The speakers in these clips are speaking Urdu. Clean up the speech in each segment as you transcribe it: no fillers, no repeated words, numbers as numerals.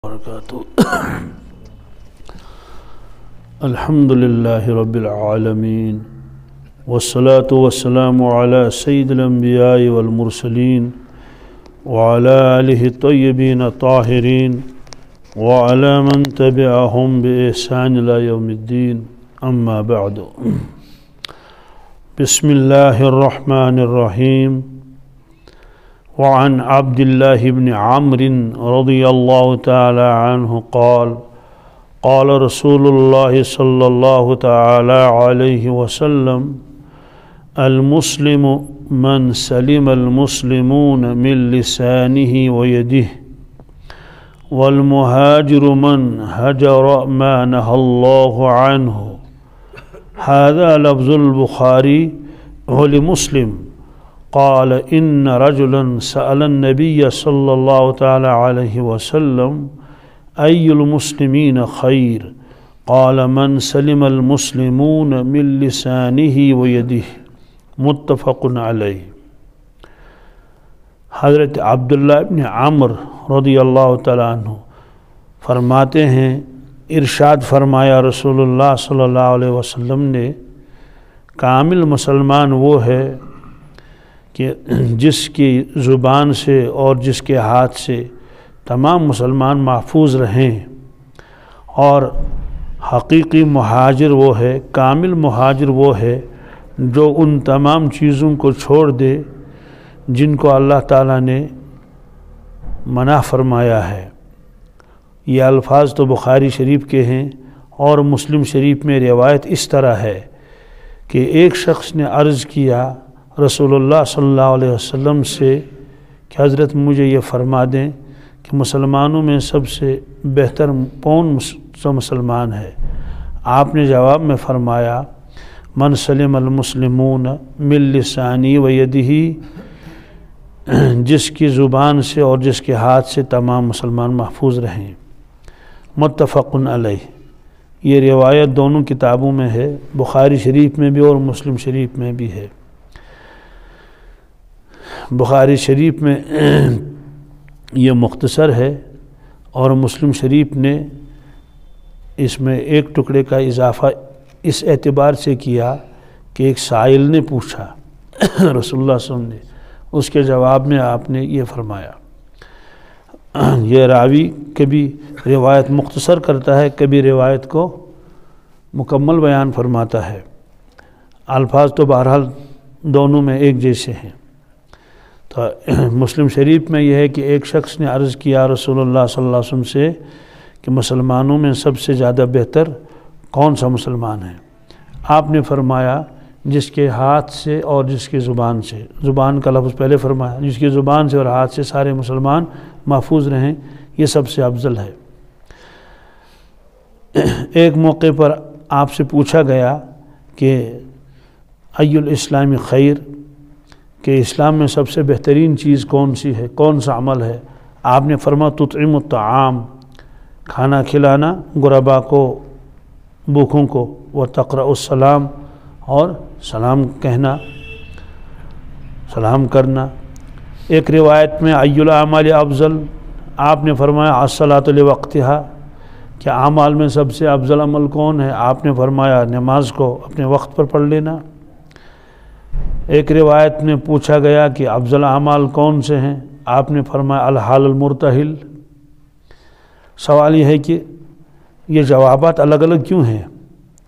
وبرکاتہ الحمد للہ رب العالمین والصلاة والسلام علی سید الانبیاء والمرسلین وعلى آلہ الطیبین الطاہرین وعلى من تبعهم بإحسان إلى يوم الدین اما بعد بسم اللہ الرحمن الرحیم وعن عبد الله بن عمرو رضي الله تعالى عنه قال قال رسول الله صلى الله تعالى عليه وسلم المسلم من سلم المسلمون من لسانه ويده والمهاجر من هجر ما نهى الله عنه هذا لفظ البخاري ولمسلم قال إن رجلا سأل النبي صلى الله تعالى عليه وسلم أي المسلمين خير قال من سلم المسلمون من لسانه ويده متفق عليه حضرت عبداللہ ابن عمرو رضی اللہ تعالیٰ عنہ فرماتے ہیں ارشاد فرمایا رسول اللہ صلی اللہ علیہ وسلم نے کامل مسلمان وہ ہے کہ جس کی زبان سے اور جس کے ہاتھ سے تمام مسلمان محفوظ رہیں، اور حقیقی مہاجر وہ ہے، کامل مہاجر وہ ہے جو ان تمام چیزوں کو چھوڑ دے جن کو اللہ تعالیٰ نے منع فرمایا ہے۔ یہ الفاظ تو بخاری شریف کے ہیں، اور مسلم شریف میں روایت اس طرح ہے کہ ایک شخص نے عرض کیا رسول اللہ صلی اللہ علیہ وسلم سے کہ حضرت مجھے یہ فرما دیں کہ مسلمانوں میں سب سے بہتر کون سا مسلمان ہے؟ آپ نے جواب میں فرمایا من سلم المسلمون من لسانی و یدہ، جس کی زبان سے اور جس کے ہاتھ سے تمام مسلمان محفوظ رہیں۔ متفق علیہ، یہ روایت دونوں کتابوں میں ہے، بخاری شریف میں بھی اور مسلم شریف میں بھی ہے۔ بخاری شریف میں یہ مختصر ہے، اور مسلم شریف نے اس میں ایک ٹکڑے کا اضافہ اس اعتبار سے کیا کہ ایک سائل نے پوچھا رسول اللہ صلی اللہ علیہ وسلم نے، اس کے جواب میں آپ نے یہ فرمایا۔ یہ راوی کبھی روایت مختصر کرتا ہے، کبھی روایت کو مکمل بیان فرماتا ہے، الفاظ تو بہرحال دونوں میں ایک جیسے ہیں۔ تو مسلم شریف میں یہ ہے کہ ایک شخص نے عرض کیا رسول اللہ صلی اللہ علیہ وسلم سے کہ مسلمانوں میں سب سے زیادہ بہتر کون سا مسلمان ہے؟ آپ نے فرمایا جس کے ہاتھ سے اور جس کی زبان سے، زبان کا لفظ پہلے فرمایا، جس کی زبان سے اور ہاتھ سے سارے مسلمان محفوظ رہیں، یہ سب سے افضل ہے۔ ایک موقع پر آپ سے پوچھا گیا کہ ای الاسلام خیر، کہ اسلام میں سب سے بہترین چیز کون سی ہے، کون سا عمل ہے؟ آپ نے فرمایا تطعم الطعام، کھانا کھلانا غربا کو، بھوکوں کو، وتقرأ السلام، اور سلام کہنا، سلام کرنا۔ ایک روایت میں ای الاعمال افضل، آپ نے فرمایا الصلاۃ لوقتہا، کہ اعمال میں سب سے افضل عمل کون ہے؟ آپ نے فرمایا نماز کو اپنے وقت پر پڑھ لینا۔ ایک روایت میں پوچھا گیا کہ افضل اعمال کون سے ہیں؟ آپ نے فرمایا الحال المرتحل۔ سوال یہ ہے کہ یہ جوابات الگ الگ کیوں ہیں؟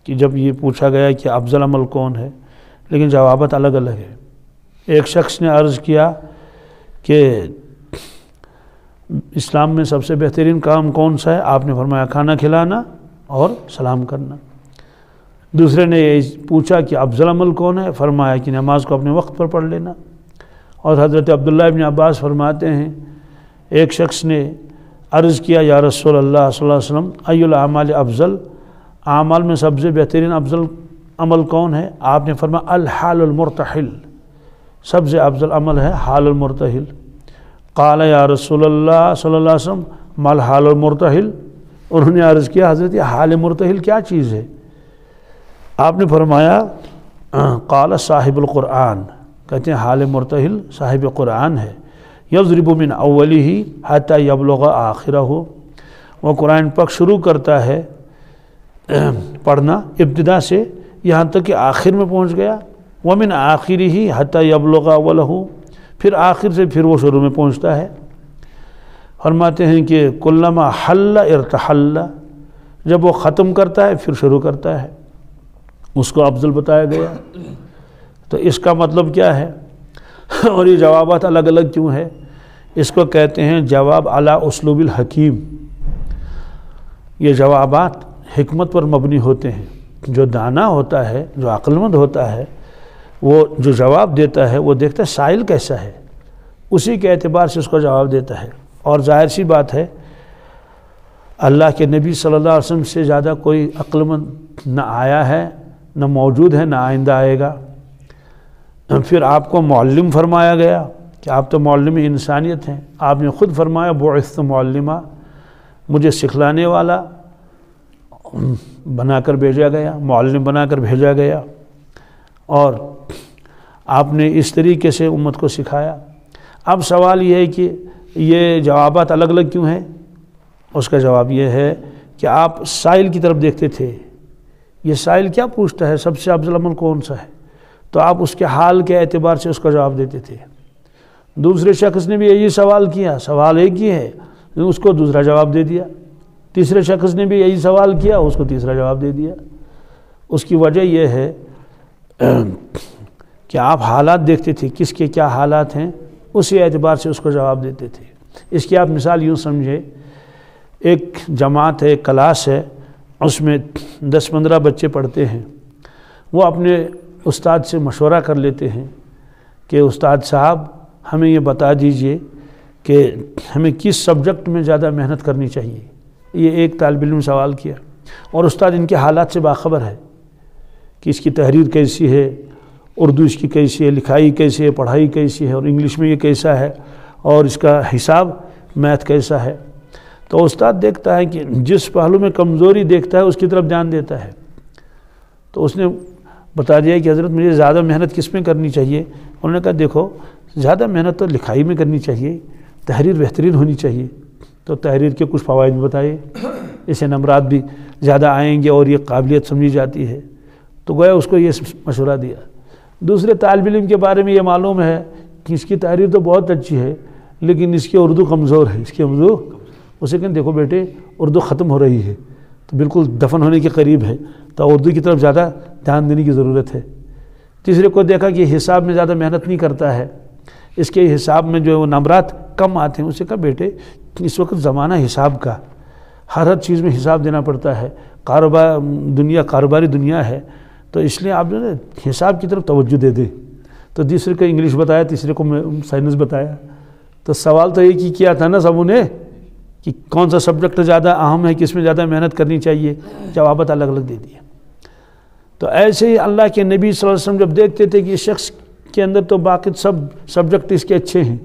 کہ جب یہ پوچھا گیا کہ افضل عمل کون ہے، لیکن جوابات الگ الگ ہیں۔ ایک شخص نے عرض کیا کہ اسلام میں سب سے بہترین کام کون سا ہے؟ آپ نے فرمایا کھانا کھلانا اور سلام کرنا۔ دوسرے نے یہ پوچھا کہ افضل عمل کون ہے؟ فرمایا کہ نماز کو اپنے وقت پر پڑھ لینا۔ اور حضرت عبداللہ ابن عباس فرماتے ہیں ایک شخص نے عرض کیا یا رسول اللہ صلی اللہ علیہ وسلم ای الاعمال افضل، اعمال میں سب سے بہترین افضل عمل کون ہے؟ آپ نے فرمایا الحال المرتحل، سب سے افضل عمل ہے حال المرتحل۔ قال یا رسول اللہ صلی اللہ علیہ وسلم ما الحال المرتحل، انہوں نے عرض کیا حضرت یہ حال مرتحل کیا چیز ہے؟ آپ نے فرمایا قال صاحب القرآن، کہتے ہیں حال مرتحل صاحب قرآن ہے، یضرب من اولہ حتی یبلغ آخرہ، وہ قرآن پاک شروع کرتا ہے پڑھنا ابتدا سے یہاں تک کہ آخر میں پہنچ گیا، ومن آخرہ حتی یبلغ اولہ، پھر آخر سے پھر وہ شروع میں پہنچتا ہے۔ فرماتے ہیں کہ کلما حل ارتحل، جب وہ ختم کرتا ہے پھر شروع کرتا ہے، اس کو افضل بتایا گیا۔ تو اس کا مطلب کیا ہے؟ اور یہ جوابات الگ الگ کیوں ہے؟ اس کو کہتے ہیں جواب علی اسلوب الحکیم۔ یہ جوابات حکمت پر مبنی ہوتے ہیں۔ جو دانا ہوتا ہے، جو عقل مند ہوتا ہے، وہ جو جواب دیتا ہے وہ دیکھتا ہے سائل کیسا ہے، اسی کے اعتبار سے اس کو جواب دیتا ہے۔ اور ظاہر سی بات ہے اللہ کے نبی صلی اللہ علیہ وسلم سے زیادہ کوئی عقل مند نہ آیا ہے، نہ موجود ہے، نہ آئندہ آئے گا۔ پھر آپ کو معلم فرمایا گیا کہ آپ تو معلم انسانیت ہیں۔ آپ نے خود فرمایا بعثت معلمہ، مجھے سکھلانے والا بنا کر بھیجا گیا، معلم بنا کر بھیجا گیا، اور آپ نے اس طریقے سے امت کو سکھایا۔ اب سوال یہ ہے کہ یہ جوابات الگ الگ کیوں ہیں؟ اس کا جواب یہ ہے کہ آپ سائل کی طرف دیکھتے تھے، یہ سائل کیا پوچھتا ہے، سب سے افضل عمل کون سا ہے، تو آپ اس کے حال کے اعتبار سے اس کا جواب دیتے تھے۔ دوسرے شخص نے بھی یہی سوال کیا، سوال ایک ہی ہے، اس کو دوسرا جواب دے دیا۔ تیسرے شخص نے بھی یہی سوال کیا، اس کو تیسرا جواب دے دیا۔ اس کی وجہ یہ ہے کہ آپ حالات دیکھتے تھے، کس کے کیا حالات ہیں، اسی اعتبار سے اس کو جواب دیتے تھے۔ اس کی آپ مثال یوں سمجھے، ایک جماعت ہے، ایک کلاس ہے، اس میں 10-15 بچے پڑھتے ہیں۔ وہ اپنے استاد سے مشورہ کر لیتے ہیں کہ استاد صاحب ہمیں یہ بتا دیجئے کہ ہمیں کس سبجیکٹ میں زیادہ محنت کرنی چاہیے۔ یہ ایک طالب علم نے سوال کیا، اور استاد ان کے حالات سے باخبر ہے کہ اس کی تحریر کیسی ہے، اردو اس کی کیسی ہے، لکھائی کیسی ہے، پڑھائی کیسی ہے، اور انگلش میں یہ کیسا ہے، اور اس کا حساب میتھ کیسا ہے۔ تو استاد دیکھتا ہے کہ جس پہلو میں کمزوری دیکھتا ہے اس کی طرف دھیان دیتا ہے۔ تو اس نے بتا دیا کہ حضرت مجھے زیادہ محنت کس میں کرنی چاہیے؟ انہوں نے کہا دیکھو زیادہ محنت تو لکھائی میں کرنی چاہیے، تحریر بہترین ہونی چاہیے۔ تو تحریر کے کچھ فوائد بھی بتائے، اسے نمرات بھی زیادہ آئیں گے اور یہ قابلیت سمجھی جاتی ہے۔ تو گویا اس کو یہ مشورہ دیا۔ دوسرے طالب علم کے بارے میں یہ معلوم ہے کہ اس کی تحریر تو بہت اچھی ہے لیکن اس کی اردو کمزور ہے، اس کی اردو، اسے کہیں دیکھو بیٹے اردو ختم ہو رہی ہے، تو بالکل دفن ہونے کے قریب ہے، تو اردو کی طرف زیادہ دھیان دینے کی ضرورت ہے۔ تیسرے کو دیکھا کہ حساب میں زیادہ محنت نہیں کرتا ہے، اس کے حساب میں جو نمبرات کم آتے ہیں، اسے کہا بیٹے اس وقت زمانہ حساب کا، ہر چیز میں حساب دینا پڑتا ہے، کاروباری دنیا ہے، تو اس لیے آپ جو ہے حساب کی طرف توجہ دے دیں۔ تو تیسرے کو انگلش بتایا، تیسرے کو سائنس بتایا۔ تو سوال تو ایک ہی کیا تھا نا سب نے کہ کون سا سبجیکٹ زیادہ اہم ہے، کس میں زیادہ محنت کرنی چاہیے، جوابات الگ الگ دے دیے۔ تو ایسے ہی اللہ کے نبی صلی اللہ علیہ وسلم جب دیکھتے تھے کہ اس شخص کے اندر تو باقی سب سبجیکٹ اس کے اچھے ہیں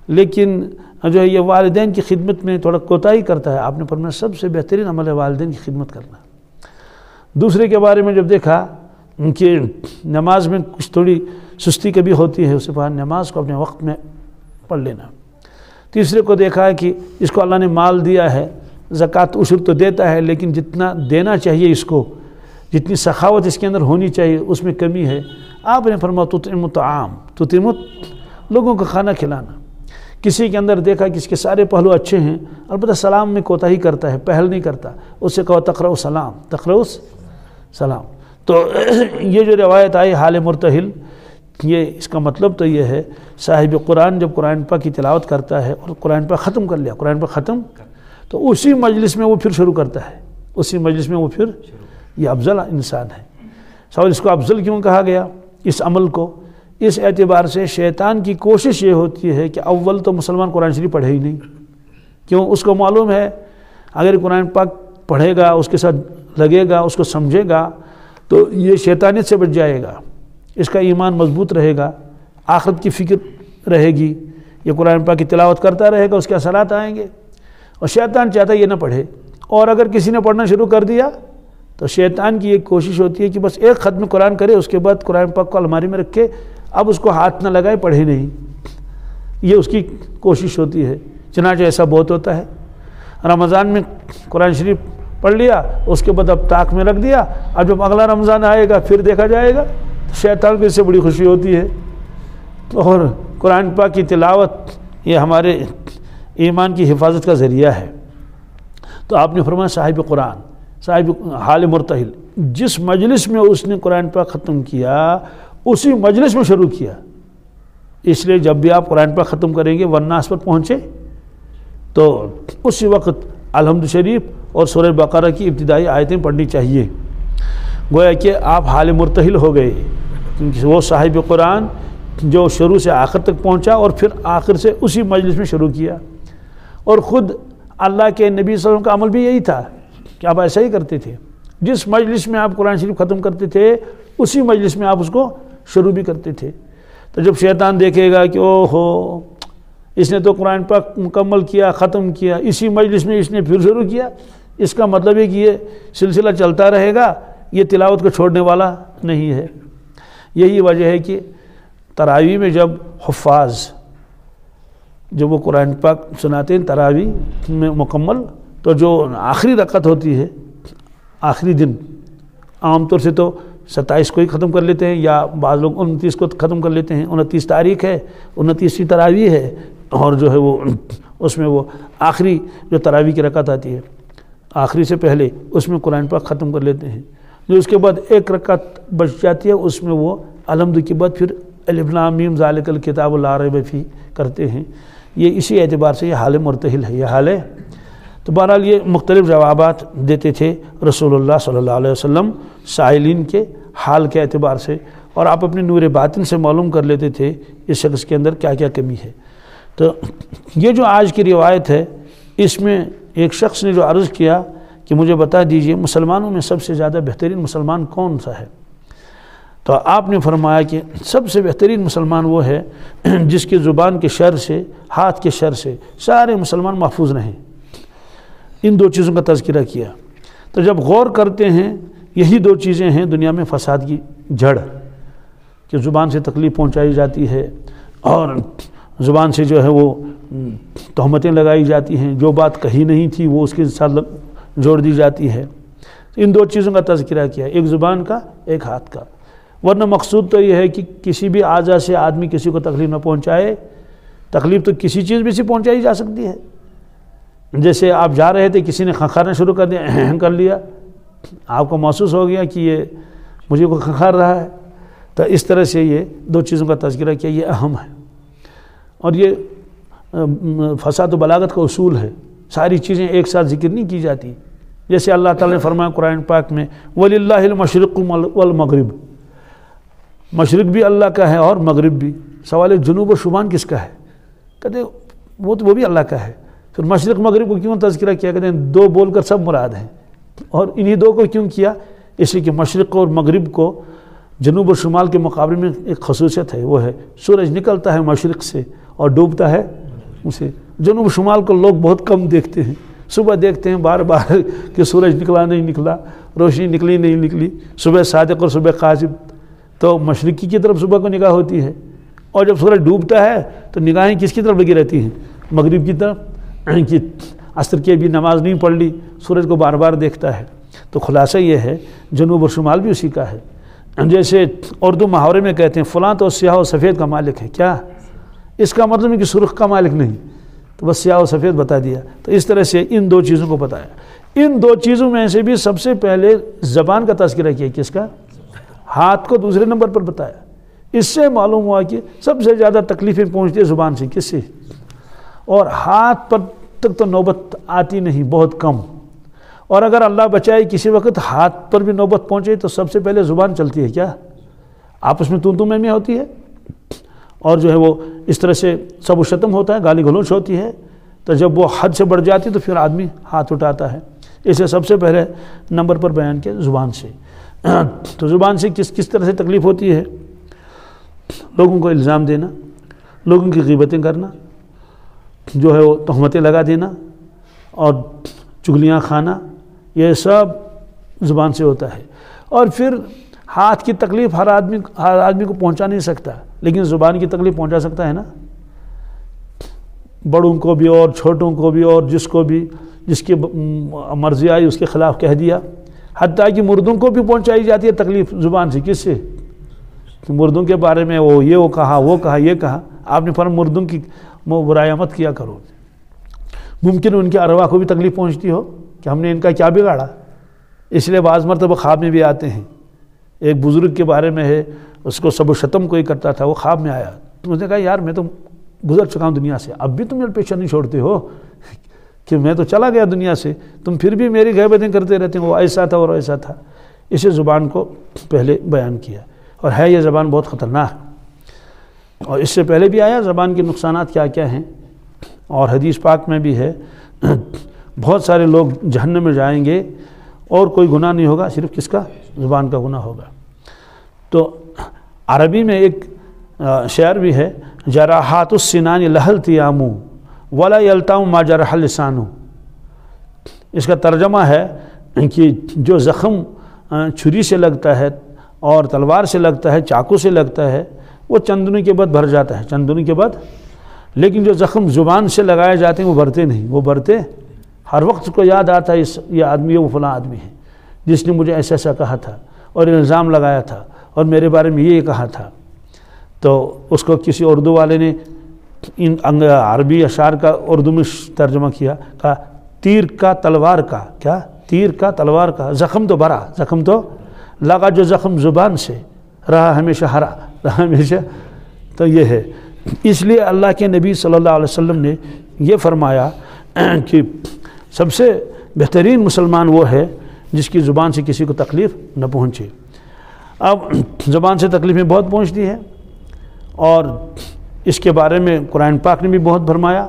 لیکن جو ہے یہ والدین کی خدمت میں تھوڑا کوتاہی کرتا ہے، آپ نے فرمایا سب سے بہترین عمل ہے والدین کی خدمت کرنا۔ دوسرے کے بارے میں جب دیکھا کہ نماز میں کچھ تھوڑی سستی کبھی ہوتی ہے، اسے کہا نماز کو اپنے وقت میں پڑھ لینا۔ تیسرے کو دیکھا ہے کہ اس کو اللہ نے مال دیا ہے، زکوٰۃ عشر تو دیتا ہے لیکن جتنا دینا چاہیے اس کو، جتنی سخاوت اس کے اندر ہونی چاہیے اس میں کمی ہے۔ آپ نے فرمایا تطعم الطعام، تطعم لوگوں کو کھانا کھلانا۔ کسی کے اندر دیکھا کہ اس کے سارے پہلو اچھے ہیں، البتہ سلام میں کوتاہی کرتا ہے، پہل نہیں کرتا، اس سے کہو تقرؤ سلام، تقرؤ سلام۔ تو یہ جو روایت آئی حال مرتحل، یہ اس کا مطلب تو یہ ہے صاحب قرآن جب قرآن پاک کی تلاوت کرتا ہے اور قرآن پاک ختم کر لیا، قرآن پاک ختم، تو اسی مجلس میں وہ پھر شروع کرتا ہے، اسی مجلس میں وہ پھر، یہ افضل انسان ہے۔ سوال اس کو افضل کیوں کہا گیا اس عمل کو؟ اس اعتبار سے شیطان کی کوشش یہ ہوتی ہے کہ اول تو مسلمان قرآن شریف پڑھے ہی نہیں، کیوں؟ اس کو معلوم ہے اگر قرآن پاک پڑھے گا، اس کے ساتھ لگے گا، اس کو سمجھے گا تو یہ شیطانیت سے بچ جائے گا، اس کا ایمان مضبوط رہے گا، آخرت کی فکر رہے گی، یہ قرآن پاک کی تلاوت کرتا رہے گا، اس کے اثرات آئیں گے۔ اور شیطان چاہتا ہے یہ نہ پڑھے، اور اگر کسی نے پڑھنا شروع کر دیا تو شیطان کی ایک کوشش ہوتی ہے کہ بس ایک ختم قرآن کرے، اس کے بعد قرآن پاک کو الماری میں رکھے، اب اس کو ہاتھ نہ لگائے، پڑھے نہیں، یہ اس کی کوشش ہوتی ہے۔ چنانچہ ایسا بہت ہوتا ہے۔ رمضان میں قرآن شریف پڑھ لیا، اس کے بعد اب طاق میں رکھ دیا، اب جب اگلا رمضان آئے گا پھر دیکھا جائے گا، شیطان کو اس سے بڑی خوشی ہوتی ہے۔ اور قرآن پاک کی تلاوت یہ ہمارے ایمان کی حفاظت کا ذریعہ ہے۔ تو آپ نے فرمایا صاحب قرآن، صاحب حال مرتحل، جس مجلس میں اس نے قرآن پاک ختم کیا اسی مجلس میں شروع کیا۔ اس لیے جب بھی آپ قرآن پاک ختم کریں گے والناس پر پہنچے تو اسی وقت الحمد شریف اور سورہ بقرہ کی ابتدائی آیتیں پڑھنی چاہیے، گویا کہ آپ حال مرتحل ہو گئے، کیونکہ وہ صاحب قرآن جو شروع سے آخر تک پہنچا اور پھر آخر سے اسی مجلس میں شروع کیا۔ اور خود اللہ کے نبی صلی اللہ علیہ وسلم کا عمل بھی یہی تھا کہ آپ ایسا ہی کرتے تھے، جس مجلس میں آپ قرآن شریف ختم کرتے تھے اسی مجلس میں آپ اس کو شروع بھی کرتے تھے۔ تو جب شیطان دیکھے گا کہ او ہو اس نے تو قرآن پاک مکمل کیا، ختم کیا، اسی مجلس میں اس نے پھر شروع کیا، اس کا مطلب ہے کہ یہ سلسلہ چلتا رہے گا، یہ تلاوت کو چھوڑنے والا نہیں ہے۔ یہی وجہ ہے کہ تراویح میں جب حفاظ جب وہ قرآن پاک سناتے ہیں تراویح میں مکمل، تو جو آخری رکعت ہوتی ہے آخری دن، عام طور سے تو 27 کو ہی ختم کر لیتے ہیں، یا بعض لوگ 29 کو ختم کر لیتے ہیں، 29 تاریخ ہے، 29ویں تراویح ہے، اور جو ہے وہ اس میں وہ آخری جو تراویح کی رکعت آتی ہے آخری سے پہلے اس میں قرآن پاک ختم کر لیتے ہیں۔ جو اس کے بعد ایک رکعت بچ جاتی ہے اس میں وہ الحمد کے بعد پھر الف لام میم ذالک الکتاب لا ریب فیہ کرتے ہیں۔ یہ اسی اعتبار سے یہ حال مرتحل ہے، یہ حال ہے۔ تو بہرحال یہ مختلف جوابات دیتے تھے رسول اللہ صلی اللہ علیہ وسلم سائلین کے حال کے اعتبار سے، اور آپ اپنے نور باطن سے معلوم کر لیتے تھے اس شخص کے اندر کیا کیا کمی ہے۔ تو یہ جو آج کی روایت ہے اس میں ایک شخص نے جو عرض کیا کہ مجھے بتا دیجئے مسلمانوں میں سب سے زیادہ بہترین مسلمان کون سا ہے؟ تو آپ نے فرمایا کہ سب سے بہترین مسلمان وہ ہے جس کی زبان کے شر سے، ہاتھ کے شر سے سارے مسلمان محفوظ رہیں۔ ان دو چیزوں کا تذکرہ کیا۔ تو جب غور کرتے ہیں یہی دو چیزیں ہیں دنیا میں فساد کی جڑ، کہ زبان سے تکلیف پہنچائی جاتی ہے اور زبان سے جو ہے وہ تہمتیں لگائی جاتی ہیں، جو بات کہی نہیں تھی وہ اس کے ساتھ جوڑ دی جاتی ہے۔ ان دو چیزوں کا تذکرہ کیا، ایک زبان کا ایک ہاتھ کا۔ ورنہ مقصود تو یہ ہے کہ کسی بھی اعضاء سے آدمی کسی کو تکلیف نہ پہنچائے۔ تکلیف تو کسی چیز بھی سے پہنچائی جا سکتی ہے، جیسے آپ جا رہے تھے کسی نے کھنکھارنا شروع کر دیا، کر لیا، آپ کو محسوس ہو گیا کہ یہ مجھے کو کھنکھار رہا ہے، تو اس طرح سے یہ دو چیزوں کا تذکرہ کیا، یہ اہم ہے۔ اور یہ فصاحت و بلاغت کا اصول ہے، ساری چیزیں ایک ساتھ ذکر نہیں کی جاتی۔ جیسے اللہ تعالیٰ نے فرمایا قرآن پاک میں وَلِلَّهِ الْمَشْرِقُ وَالْمَغْرِبُ، مشرق بھی اللہ کا ہے اور مغرب بھی۔ سوال جنوب و شمال کس کا ہے؟ کہتے ہیں وہ بھی اللہ کا ہے۔ پھر مشرق مغرب کو کیوں تذکرہ کیا؟ کہتے ہیں دو بول کر سب مراد ہیں، اور انہی دو کو کیوں کیا؟ اس لیے کہ مشرق اور مغرب کو جنوب و شمال کے مقابلے میں ایک خصوصیت ہے، وہ ہے سورج نکلتا ہے مشرق سے اور ڈوبتا ہے اسے۔ جنوب و شمال کو لوگ بہت کم دیکھتے ہیں، صبح دیکھتے ہیں بار بار کہ سورج نکلا نہیں نکلا، روشنی نکلی نہیں نکلی، صبح صادق اور صبح کاذب۔ تو مشرقی کی طرف صبح کو نگاہ ہوتی ہے، اور جب سورج ڈوبتا ہے تو نگاہیں کس کی طرف لگی رہتی ہیں؟ مغرب کی طرف، کہ عصر کی بھی نماز نہیں پڑھ لی، سورج کو بار بار دیکھتا ہے۔ تو خلاصہ یہ ہے جنوب اور شمال بھی اسی کا ہے۔ جیسے اردو محاورے میں کہتے ہیں فلاں تو سیاہ و سفید کا مالک ہے، کیا اس کا مطلب ہے کہ سرخ کا مالک نہیں، تو بس سیاہ و سفید بتا دیا۔ تو اس طرح سے ان دو چیزوں کو بتایا۔ ان دو چیزوں میں سے بھی سب سے پہلے زبان کا تذکرہ کیا، کس کا؟ ہاتھ کو دوسرے نمبر پر بتایا۔ اس سے معلوم ہوا کہ سب سے زیادہ تکلیفیں پہنچتی ہے زبان سے، کس سے؟ اور ہاتھ پر تک تو نوبت آتی نہیں، بہت کم۔ اور اگر اللہ بچائے کسی وقت ہاتھ پر بھی نوبت پہنچے تو سب سے پہلے زبان چلتی ہے، کیا؟ آپس میں تو میں ہوتی ہے، اور جو ہے وہ اس طرح سے سب و شتم ہوتا ہے، گالی گلوچ ہوتی ہے۔ تو جب وہ حد سے بڑھ جاتی تو پھر آدمی ہاتھ اٹھاتا ہے۔ اسے سب سے پہلے نمبر پر بیان کیا زبان سے۔ تو زبان سے کس طرح سے تکلیف ہوتی ہے؟ لوگوں کو الزام دینا، لوگوں کی غیبتیں کرنا، جو ہے وہ تہمتیں لگا دینا اور چغلیاں کھانا، یہ سب زبان سے ہوتا ہے۔ اور پھر ہاتھ کی تکلیف ہر آدمی کو پہنچا نہیں سکتا، لیکن زبان کی تکلیف پہنچا سکتا ہے نا۔ بڑوں کو بھی اور چھوٹوں کو بھی اور جس کو بھی جس کی مرضی آئی اس کے خلاف کہہ دیا، حتیٰ کہ مردوں کو بھی پہنچائی جاتی ہے تکلیف زبان سے. کس سے؟ مردوں کے بارے میں وہ کہا وہ کہا یہ کہا. آپ نے فرمایا مردوں کی برائیاں مت کیا کرو. ممکن ان کے ارواح کو بھی تکلیف پہنچتی ہو کہ ہم نے ان کا کیا بگاڑا. اس لیے بعض مرتبہ خواب میں بھی آتے ہیں. ایک بزرگ کے بارے میں ہے، اس کو سب و شتم کوئی کرتا تھا، وہ خواب میں آیا تو اس نے کہا یار میں تو گزر چکا ہوں دنیا سے، اب بھی تم میرے پیچھے نہیں چھوڑتے ہو کہ میں تو چلا گیا دنیا سے، تم پھر بھی میری غیبتیں کرتے رہتے ہیں. وہ ایسا تھا اور ایسا تھا. اسے زبان کو پہلے بیان کیا. اور ہے یہ زبان بہت خطرناک، اور اس سے پہلے بھی آیا زبان کے نقصانات کیا کیا ہیں. اور حدیث پاک میں بھی ہے بہت سارے لوگ جہنم میں جائیں گے اور کوئی گناہ نہیں ہوگا، صرف کس کا؟ زبان کا گناہ ہوگا. تو عربی میں ایک شعر بھی ہے، جراحات السنان لہل تیام ولا یلتام ما جرح اللسان. اس کا ترجمہ ہے کہ جو زخم چھری سے لگتا ہے اور تلوار سے لگتا ہے، چاقو سے لگتا ہے، وہ چند دنوں کے بعد بھر جاتا ہے، چند دنوں کے بعد. لیکن جو زخم زبان سے لگائے جاتے ہیں وہ بھرتے نہیں. وہ بھرتے ہر وقت کو یاد آتا ہے یہ آدمی وہ فلاں آدمی ہے جس نے مجھے ایسا ایسا کہا تھا اور الزام لگایا تھا اور میرے بارے میں یہ کہا تھا. تو اس کو کسی اردو والے نے ان عربی اشعار کا اردو میں ترجمہ کیا، کہا تیر کا تلوار کا. کیا؟ تیر کا تلوار کا. زخم تو بھرا، زخم تو لگا، جو زخم زبان سے رہا ہمیشہ ہرا رہا ہمیشہ. تو یہ ہے. اس لیے اللہ کے نبی صلی اللہ علیہ وسلم نے یہ فرمایا کہ سب سے بہترین مسلمان وہ ہے جس کی زبان سے کسی کو تکلیف نہ پہنچے. اب زبان سے تکلیفیں بہت پہنچتی ہیں، اور اس کے بارے میں قرآن پاک نے بھی بہت فرمایا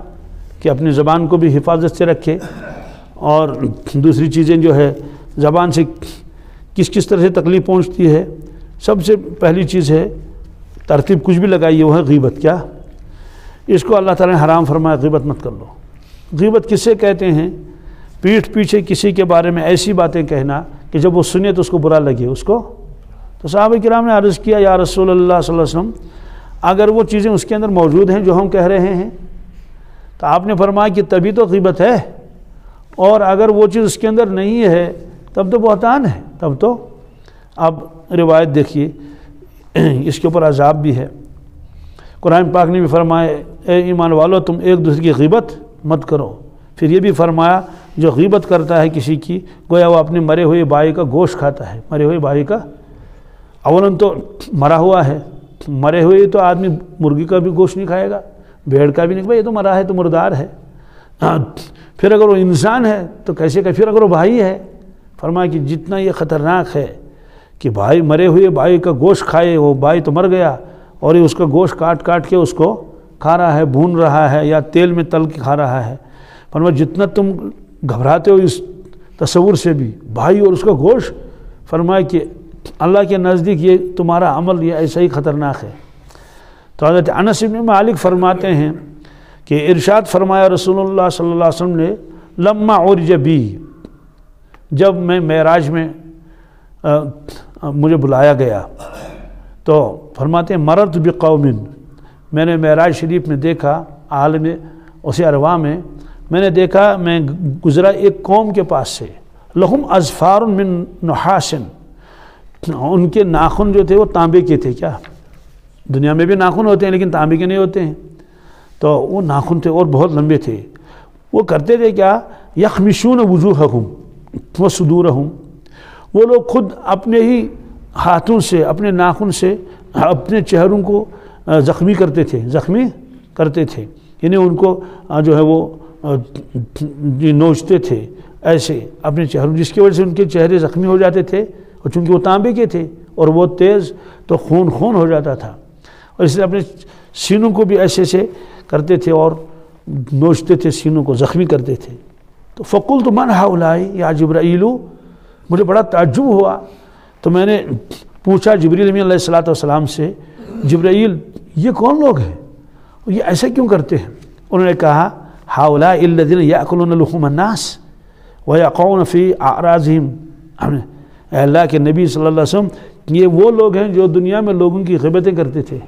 کہ اپنی زبان کو بھی حفاظت سے رکھے. اور دوسری چیزیں جو ہے زبان سے کس کس طرح سے تکلیف پہنچتی ہے. سب سے پہلی چیز ہے ترتیب کچھ بھی لگائی ہے، وہ ہے غیبت. کیا؟ اس کو اللہ تعالیٰ نے حرام فرمایا، غیبت مت کر لو. غیبت کسے کہتے ہیں؟ پیٹھ پیچھے کسی کے بارے میں ایسی باتیں کہنا کہ جب وہ سنے تو اس کو برا لگے اس کو. تو صحابہ کرام نے عرض کیا یا رسول اللہ صلی اللہ علیہ وسلم اگر وہ چیزیں اس کے اندر موجود ہیں جو ہم کہہ رہے ہیں تو آپ نے فرمایا کہ تبھی تو غیبت ہے، اور اگر وہ چیز اس کے اندر نہیں ہے تب تو بہتان ہے. تب تو اب روایت دیکھیے اس کے اوپر عذاب بھی ہے. قرآن پاک نے بھی فرمایا اے ایمان والو تم ایک دوسرے کی غیبت مت کرو. پھر یہ بھی فرمایا جو غیبت کرتا ہے کسی کی گویا وہ اپنے مرے ہوئے بھائی کا گوشت کھاتا ہے. مرے ہوئے بھائی کا اولاً تو مرا ہوا ہے، مرے ہوئے تو آدمی مرغی کا بھی گوشت نہیں کھائے گا، بھیڑ کا بھی نہیں. بھائی یہ تو مرا ہے تو مردار ہے. پھر اگر وہ انسان ہے تو کیسے کہ پھر اگر وہ بھائی ہے. فرمایا کہ جتنا یہ خطرناک ہے کہ بھائی مرے ہوئے بھائی کا گوشت کھائے، وہ بھائی تو مر گیا اور یہ اس کا گوشت کاٹ کاٹ کے اس کو کھا رہا ہے، بھون رہا ہے یا تیل میں تل کے کھا رہا ہے. فرمایا جتنا تم گھبراتے ہو اس تصور سے بھی بھائی اور اس کا گوشت، فرمایا کہ اللہ کے نزدیک یہ تمہارا عمل یہ ایسا ہی خطرناک ہے. تو حضرت انس بن مالک فرماتے ہیں کہ ارشاد فرمایا رسول اللہ صلی اللہ علیہ وسلم نے لما عرج بی، جب میں معراج میں مجھے بلایا گیا تو فرماتے ہیں مررت بقوم، میں نے معراج شریف میں دیکھا عالم اسی ارواح میں نے دیکھا میں گزرا ایک قوم کے پاس سے لہم اظفار من نحاس، ان کے ناخن جو تھے وہ تانبے کے تھے. کیا؟ دنیا میں بھی ناخن ہوتے ہیں لیکن تانبے کے نہیں ہوتے ہیں. تو وہ ناخن تھے اور بہت لمبے تھے. وہ کرتے تھے کیا؟ یخمشون وجوہہم وصدورہم، وہ لوگ خود اپنے ہی ہاتھوں سے اپنے ناخن سے اپنے چہروں کو زخمی کرتے تھے. یعنی ان کو جو ہے وہ نوچتے تھے ایسے اپنے چہروں، جس کی وجہ سے ان کے چہرے زخمی ہو جاتے تھے، اور چونکہ وہ تانبے کے تھے اور وہ تیز تو خون ہو جاتا تھا. اور اس لیے اپنے سینوں کو بھی ایسے سے کرتے تھے اور نوچتے تھے، سینوں کو زخمی کرتے تھے. تو فقلت من ہؤلاء یا جبرائیل، مجھے بڑا تعجب ہوا. تو میں نے پوچھا جبریل امین علیہ السلام سے، جبرائیل یہ کون لوگ ہیں، یہ ایسا کیوں کرتے ہیں؟ انہوں نے کہا ہؤلاء الذین یأکلون لحوم الناس ویقعون فی اعراضہم. اے اللہ کے نبی صلی اللہ علیہ وسلم یہ وہ لوگ ہیں جو دنیا میں لوگوں کی غیبتیں کرتے تھے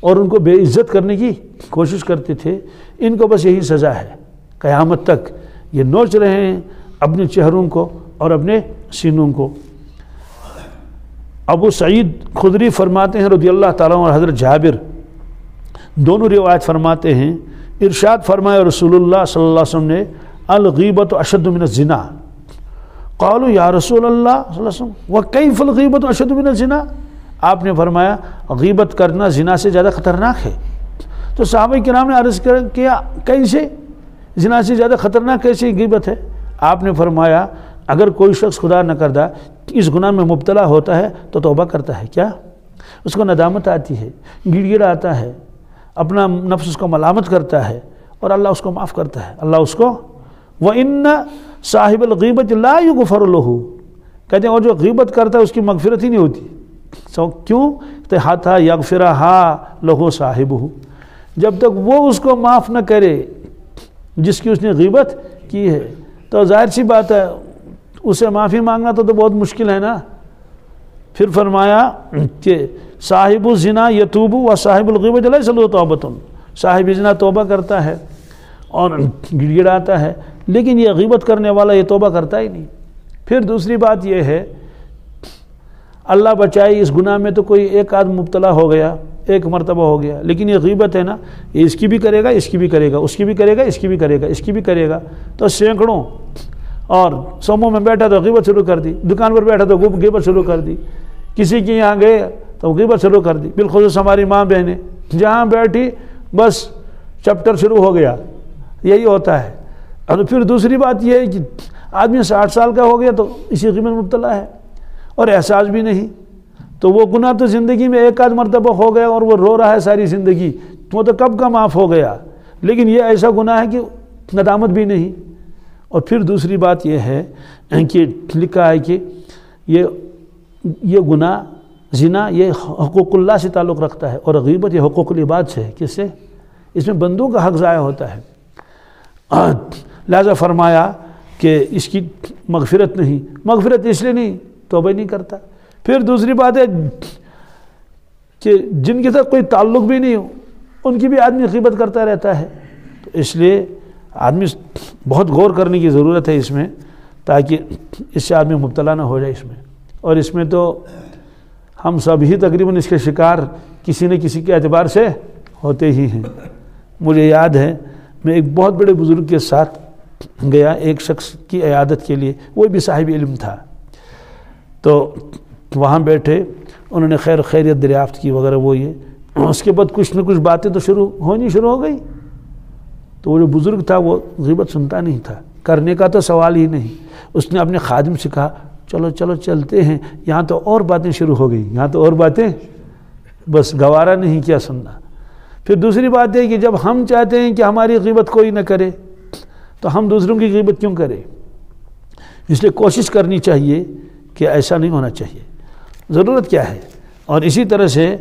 اور ان کو بے عزت کرنے کی کوشش کرتے تھے، ان کو بس یہی سزا ہے، قیامت تک یہ نوچ رہے ہیں اپنے چہروں کو اور اپنے سینوں کو۔ ابو سعید خدری فرماتے ہیں رضی اللہ تعالیٰ اور حضرت جابر دونوں روایت فرماتے ہیں، ارشاد فرمایا رسول اللہ صلی اللہ علیہ وسلم نے، الغیبت اشد من الزنا۔ قالوا یا رسول اللہ صلی اللہ علیہ وسلم وکیف الغیبت اشد من الزنا؟ آپ نے فرمایا غیبت کرنا زنا سے زیادہ خطرناک ہے۔ تو صحابہ کرام نے عرض کیا کیسے زنا سے زیادہ خطرناک کیسے غیبت ہے؟ آپ نے فرمایا اگر کوئی شخص خدا نہ کردہ اس گناہ میں مبتلا ہوتا ہے تو توبہ کرتا ہے، کیا اس کو ندامت آتی ہے، گڑ گڑ آتا ہے، اپنا نفس اس کو ملامت کرتا ہے اور اللہ اس کو معاف کرتا ہے، اللہ اس کو وَإِنَّ صاحب الغیبت لا یغفر لہ، کہتے ہیں اور جو غیبت کرتا ہے اس کی مغفرت ہی نہیں ہوتی۔ کیوں؟ حَتَّى يَغْفِرَهَا لَهُ صَاحِبُهُ، جب تک وہ اس کو معاف نہ کرے جس کی اس نے غیبت کی ہے۔ تو ظاہر سی بات ہے اسے معافی مانگنا تو بہت مشکل ہے نا۔ پھر فرمایا کہ صاحب الزنا یتوب و صاحب الغیبت لیس لہ توبۃ، صاحب زنا توبہ کرتا ہے اور گڑ گڑاتا ہے، لیکن یہ غیبت کرنے والا یہ توبہ کرتا ہی نہیں۔ پھر دوسری بات یہ ہے اللہ بچائے اس گناہ میں تو کوئی ایک آدھ مبتلا ہو گیا، ایک مرتبہ ہو گیا، لیکن یہ غیبت ہے نا، یہ اس کی بھی کرے گا، اس کی بھی کرے گا، اس کی بھی کرے گا، اس کی بھی کرے گا، اس کی بھی کرے گا، تو سینکڑوں، اور سوموں میں بیٹھا تو غیبت شروع کر دی، دکان پر بیٹھا تو غیبت شروع کر دی، کسی کے یہاں گئے تو غیبت شروع کر دی، بالخصوص ہماری ماں بہنیں جہاں بیٹھی بس چپٹر شروع ہو گیا، یہی ہوتا ہے۔ اور پھر دوسری بات یہ ہے کہ آدمی 60 سال کا ہو گیا تو اسی غیبت میں مبتلا ہے اور احساس بھی نہیں، تو وہ گناہ تو زندگی میں ایک آدھ مرتبہ ہو گیا اور وہ رو رہا ہے ساری زندگی، وہ تو کب کا معاف ہو گیا، لیکن یہ ایسا گناہ ہے کہ ندامت بھی نہیں۔ اور پھر دوسری بات یہ ہے کہ لکھا ہے کہ یہ گناہ زنا یہ حقوق اللہ سے تعلق رکھتا ہے، اور غیبت یہ حقوق العباد سے ہے۔ کس سے؟ اس میں بندوں کا حق ضائع ہوتا ہے، لہذا فرمایا کہ اس کی مغفرت نہیں، مغفرت اس لیے نہیں توبہ نہیں کرتا۔ پھر دوسری بات ہے کہ جن کے ساتھ کوئی تعلق بھی نہیں ہو ان کی بھی آدمی غیبت کرتا رہتا ہے، تو اس لیے آدمی بہت غور کرنے کی ضرورت ہے اس میں، تاکہ اس سے آدمی مبتلا نہ ہو جائے اس میں۔ اور اس میں تو ہم سب ہی تقریباً اس کے شکار کسی نہ کسی کے اعتبار سے ہوتے ہی ہیں۔ مجھے یاد ہے میں ایک بہت بڑے بزرگ کے ساتھ گیا ایک شخص کی عیادت کے لیے، وہ بھی صاحب علم تھا، تو وہاں بیٹھے انہوں نے خیریت دریافت کی وغیرہ وہ یہ، اس کے بعد کچھ نہ کچھ باتیں تو شروع ہو گئی، تو وہ جو بزرگ تھا وہ غیبت سنتا نہیں تھا، کرنے کا تو سوال ہی نہیں۔ اس نے اپنے خادم سے کہا چلو چلو چلتے ہیں، یہاں تو اور باتیں شروع ہو گئی، یہاں تو اور باتیں، بس گوارا نہیں کیا سننا۔ پھر دوسری بات ہے کہ جب ہم چاہتے ہیں کہ ہماری غیبت کوئی نہ کرے تو ہم دوسروں کی غیبت کیوں کریں؟ اس لیے کوشش کرنی چاہیے کہ ایسا نہیں ہونا چاہیے۔ ضرورت کیا ہے؟ اور اسی طرح سے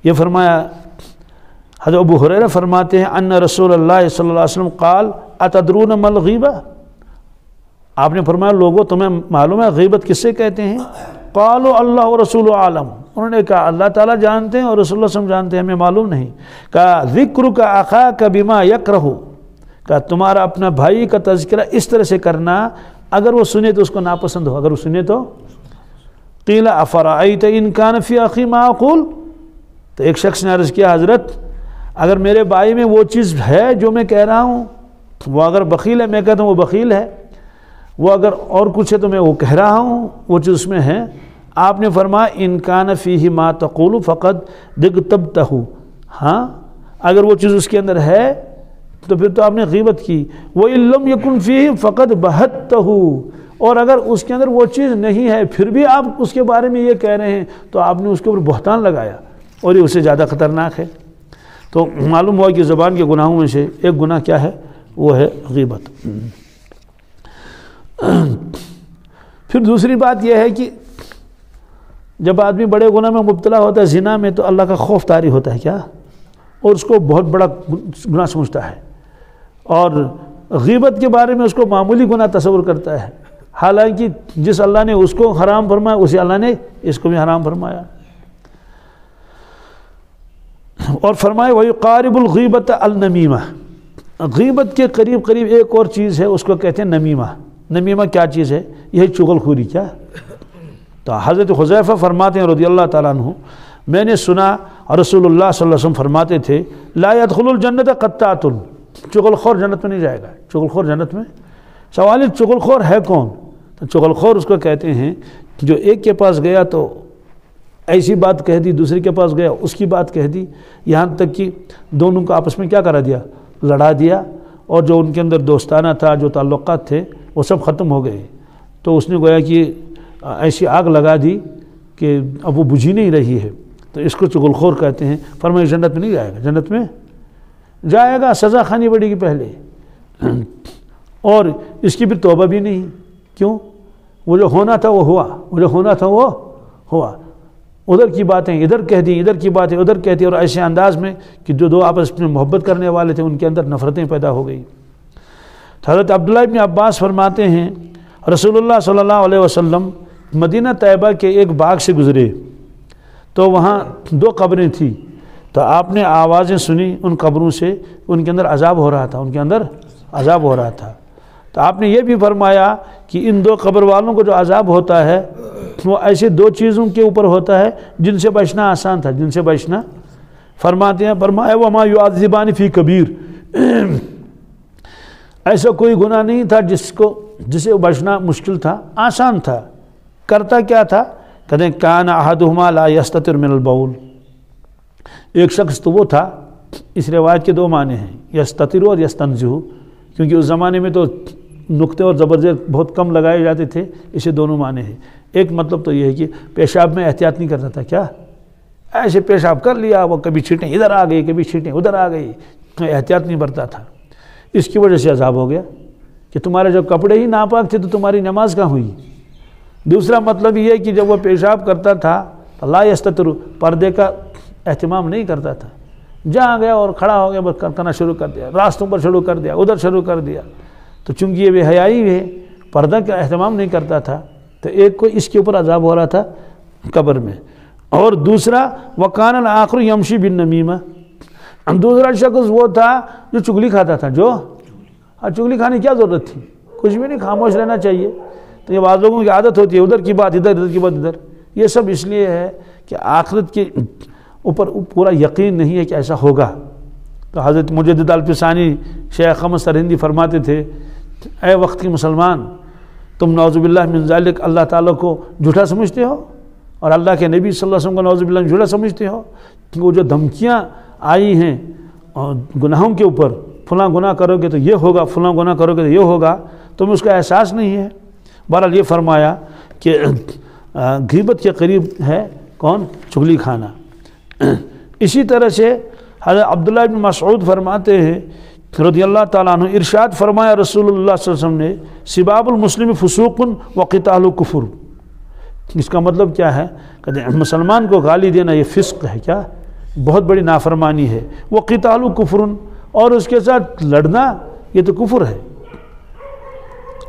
یہ فرمایا، حضرت ابو ہریرہ فرماتے ہیں ان رسول اللہ صلی اللہ علیہ وسلم قال اتدرون ما الغیبہ، آپ نے فرمایا لوگوں تمہیں معلوم ہے غیبت کس سے کہتے ہیں؟ قالوا اللہ ورسول عالم، انہوں نے کہا اللہ تعالیٰ جانتے ہیں اور رسول اللہ صلی اللہ علیہ وسلم جانتے ہیں، ہمیں معلوم نہیں۔ کہا ذکرک اخاک بما یکرہ، کہا تمہارا اپنا بھائی کا تذکرہ اس طرح سے کرنا اگر وہ سنے تو اس کو ناپسند ہو، اگر وہ سنے تو قیل افرأیت ان کان فی اخی ما اقول، تو ایک شخص نے عرض کیا حضرت اگر میرے بھائی میں وہ چیز ہے جو میں کہہ رہا ہوں، وہ اگر بخیل ہے میں کہتا ہوں وہ بخیل ہے، وہ اگر اور کچھ ہے تو میں وہ کہہ رہا ہوں وہ چیز اس میں ہے، آپ نے فرمایا ان کان فیہ ما تقول فقد اغتبتہ، ہاں اگر وہ چیز اس کے اندر ہے تو پھر تو آپ نے غیبت کی، وَإِن لَمْ يَكُنْ فِيهِ فَقَدْ بَهَتَّهُ، اور اگر اس کے اندر وہ چیز نہیں ہے پھر بھی آپ اس کے بارے میں یہ کہہ رہے ہیں تو آپ نے اس کے اوپر بہتان لگایا، اور یہ اس سے زیادہ خطرناک ہے۔ تو معلوم ہوا کہ زبان کے گناہوں میں سے ایک گناہ کیا ہے؟ وہ ہے غیبت۔ پھر دوسری بات یہ ہے کہ جب آدمی بڑے گناہ میں مبتلا ہوتا ہے زنا میں تو اللہ کا خوف طاری ہوتا ہے کیا، اور اس کو بہت بڑا گناہ سمجھتا ہے، اور غیبت کے بارے میں اس کو معمولی گناہ تصور کرتا ہے، حالانکہ جس اللہ نے اس کو حرام فرمایا اسی اللہ نے اس کو بھی حرام فرمایا۔ اور فرمائے وَيُقَارِبُ الْغِيبَةَ النَّمِيمَةَ، غیبت کے قریب قریب ایک اور چیز ہے، اس کو کہتے ہیں نمیمہ۔ نمیمہ کیا چیز ہے؟ یہ چغل خوری۔ کیا؟ تو حضرت حذیفہ فرماتے ہیں رضی اللہ تعالیٰ عنہ، میں نے سنا رسول اللہ صلی اللہ علیہ وسلم فرماتے تھے لا يدخل الجنت قطاۃ، چغل خور جنت میں نہیں جائے گا۔ چغل خور جنت میں؟ سوال چغل خور ہے کون؟ تو چغل خور اس کو کہتے ہیں جو ایک کے پاس گیا تو ایسی بات کہہ دی، دوسرے کے پاس گیا اس کی بات کہہ دی، یہاں تک کہ دونوں کو آپس میں کیا کرا دیا؟ لڑا دیا، اور جو ان کے اندر دوستانہ تھا، جو تعلقات تھے، وہ سب ختم ہو گئے۔ تو اس نے گویا کہ ایسی آگ لگا دی کہ اب وہ بجھی نہیں رہی ہے، تو اس کو چغل خور کہتے ہیں۔ فرمایا جنت میں نہیں جائے گا۔ جنت میں جائے گا، سزا کھانی پڑے گی پہلے، اور اس کی پھر توبہ بھی نہیں۔ کیوں؟ وہ جو ہونا تھا وہ ہوا، وہ جو ہونا تھا وہ ہوا۔ ادھر کی باتیں ادھر کہہ دیں، ادھر کی باتیں ادھر کہتی، اور ایسے انداز میں کہ جو دو آپس میں محبت کرنے والے تھے ان کے اندر نفرتیں پیدا ہو گئی۔ حضرت عبداللہ ابن عباس فرماتے ہیں رسول اللہ صلی اللہ علیہ وسلم مدینہ طیبہ کے ایک باغ سے گزرے تو وہاں 2 قبریں تھیں، تو آپ نے آوازیں سنی ان قبروں سے، ان کے اندر عذاب ہو رہا تھا، ان کے اندر عذاب ہو رہا تھا۔ تو آپ نے یہ بھی فرمایا کہ ان 2 قبر والوں کو جو عذاب ہوتا ہے وہ ایسے 2 چیزوں کے اوپر ہوتا ہے جن سے بچنا آسان تھا، جن سے بچنا، فرماتے ہیں فرمایا وَمَا يُعَذِّبَانِ فِي كَبِيرٍ، ایسا کوئی گناہ نہیں تھا جسے بچنا مشکل تھا، آسان تھا۔ کرتا کیا تھا؟ کہتے ہیں کان احدہما لا یستتر من البول، ایک شخص تو وہ تھا، اس روایت کے 2 معنی ہیں، یستتر اور یستنزہ، کیونکہ اس زمانے میں تو نقطے اور زبر بہت کم لگائے جاتے تھے، اسے دونوں معنی ہیں۔ ایک مطلب تو یہ ہے کہ پیشاب میں احتیاط نہیں کرتا تھا، کیا ایسے پیشاب کر لیا، وہ کبھی چھینٹیں ادھر آ گئی، کبھی چھینٹیں ادھر آ گئی، احتیاط نہیں برتا تھا، اس کی وجہ سے عذاب ہو گیا کہ تمہارے جب کپڑے ہی ناپاک تھے تو تمہاری نماز کہاں ہوئی۔ دوسرا مطلب یہ کہ جب وہ پیشاب کرتا تھا لا یستتر، پردے کا اہتمام نہیں کرتا تھا، جہاں گیا اور کھڑا ہو گیا بس کرنا شروع کر دیا، راستوں پر شروع کر دیا، ادھر شروع کر دیا، تو چونکہ یہ بے حیائی ہے، پردہ کا اہتمام نہیں کرتا تھا، تو ایک کو اس کے اوپر عذاب ہو رہا تھا قبر میں۔ اور دوسرا وکان الآخر یمشی بالنمیمہ، دوسرا شخص وہ تھا جو چغلی کھاتا تھا، جو چغلی کھانے کی کیا ضرورت تھی، کچھ بھی نہیں، خاموش رہنا چاہیے۔ تو یہ بعض لوگوں کی عادت ہوتی ہے ادھر کی بات ادھر، ادھر کی بات ادھر، یہ سب اس لیے ہے کہ آخرت کے اوپر پورا یقین نہیں ہے کہ ایسا ہوگا۔ تو حضرت مجدد الفسانی شیخ احمد سرہندی فرماتے تھے اے وقت کے مسلمان، تم نعوذ باللہ من ذالک اللہ تعالیٰ کو جھوٹا سمجھتے ہو، اور اللہ کے نبی صلی اللہ علیہ وسلم کو نعوذ باللہ جھوٹا سمجھتے ہو، کہ وہ جو دھمکیاں آئی ہیں گناہوں کے اوپر، فلاں گناہ کرو گے تو یہ ہوگا، فلاں گناہ کرو گے تو یہ ہوگا، تمہیں اس کا احساس نہیں ہے۔ بہرحال یہ فرمایا کہ غیبت کے قریب ہے کون؟ چغلی کھانا۔ اسی طرح سے حضرت عبداللہ بن مسعود فرماتے ہیں رضی اللہ تعالیٰ عنہ، ارشاد فرمایا رسول اللہ صلی اللہ علیہ وسلم نے سباب المسلم فسوق وقتال کفر، اس کا مطلب کیا ہے؟ کہتے ہیں مسلمان کو گالی دینا یہ فسق ہے، کیا بہت بڑی نافرمانی ہے، وقتال کفر، اور اس کے ساتھ لڑنا یہ تو کفر ہے۔